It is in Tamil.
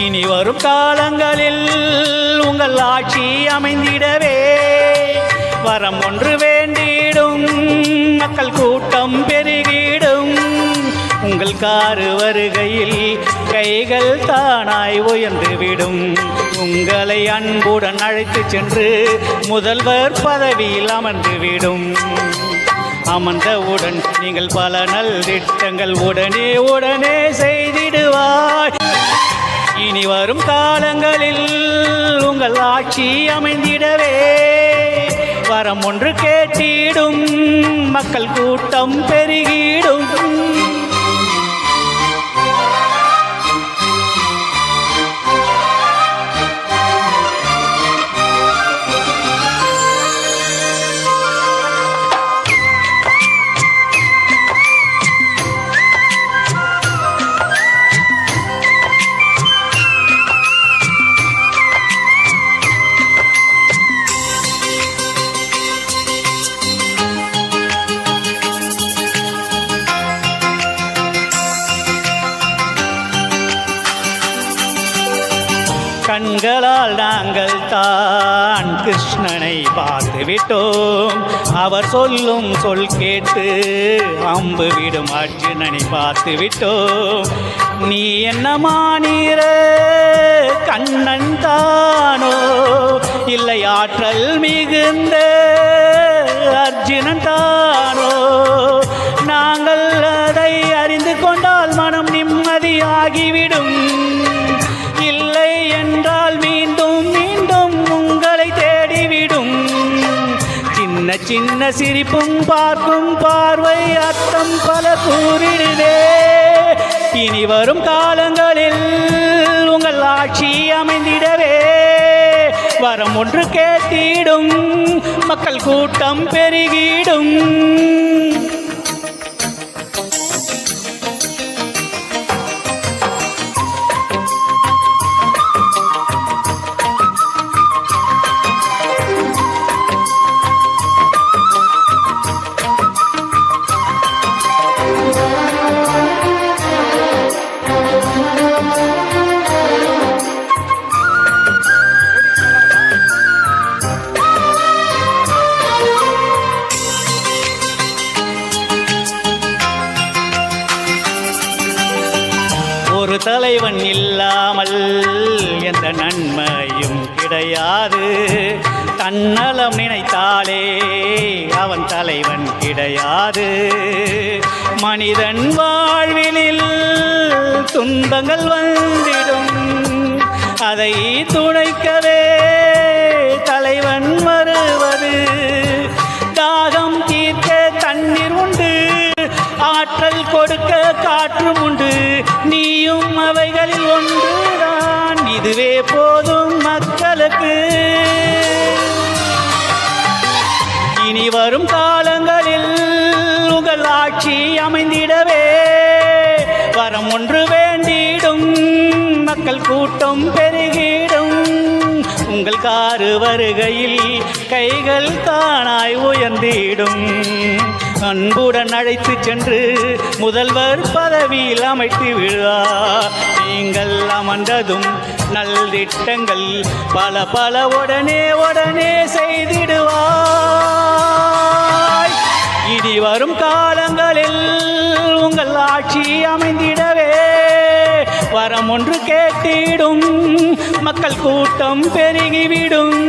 இனி வரும் காலங்களில் உங்கள் ஆட்சி அமைந்திடவே வரம் ஒன்று வேண்டிடும், மக்கள் கூட்டம் பெருகிடும். உங்கள் காரு வருகையில் கைகள் தானாய் உயர்ந்துவிடும். உங்களை அன்புடன் அழைத்து சென்று முதல்வர் பதவியில் அமர்ந்துவிடும். அமர்ந்தவுடன் நீங்கள் பல நல் திட்டங்கள் உடனே உடனே செய்திடுவாய். இனி வரும் காலங்களில் உங்கள் ஆட்சி அமைந்திடவே வரம் ஒன்று கேட்டிடும், மக்கள் கூட்டம் பெருகிடும். கண்களால் நாங்கள் தான் கிருஷ்ணனை பார்த்துவிட்டோம். அவர் சொல்லும் சொல் கேட்டு அம்பு விடும் அர்ஜுனனை பார்த்துவிட்டோம். நீ என்ன மானிர கண்ணன் தானோ, இல்லை ஆற்றல் மிகுந்த அர்ஜுனன் தானோ? நாங்கள் அதை அறிந்து கொண்டால் மனம் நிம்மதியாகிவிடும். இல்லை என்றால் மீண்டும் மீண்டும் உங்களை தேடிவிடும். சின்ன சின்ன சிரிப்பும் பார்க்கும் பார்வை அர்த்தம் பல கூறிடுதே. இனி வரும் காலங்களில் உங்கள் ஆட்சி அமைந்திடவே வரம் ஒன்று கேட்டிடும், மக்கள் கூட்டம் பெருகிடும். ஒரு தலைவன் இல்லாமல் எந்த நன்மையும் கிடையாது. தன்னலம் நினைத்தாலே அவன் தலைவன் கிடையாது. மனிதன் வாழ்வினில் துன்பங்கள் வந்திடும், அதை துடைக்கவே தலைவன் வருவது. தாகம் தீர்க்க தண்ணீர் உண்டு, ஆற்றல் கொடுக்க காற்றும் உண்டு. நீயும் அவைகளில் ஒன்றுதான், இதுவே போதும் மக்களுக்கு. இனி வரும் காலங்களில் உங்கள் ஆட்சி அமைந்திடவே வரம் ஒன்று வேண்டிடும், மக்கள் கூட்டம் பெருகிடும். உங்கள் காரு வருகையில் கைகள் தானாய் உயர்ந்திடும். அன்புடன் அழைத்து சென்று முதல்வர் பதவியில் அமைத்து விடுவார். நீங்கள் அமர்ந்ததும் நல் திட்டங்கள் பல பல உடனே உடனே செய்திடுவாய். இனி வரும் காலங்களில் உங்கள் ஆட்சி அமைந்திடவே வரம் ஒன்று கேட்டிடும், மக்கள் கூட்டம் பெருகிவிடும்.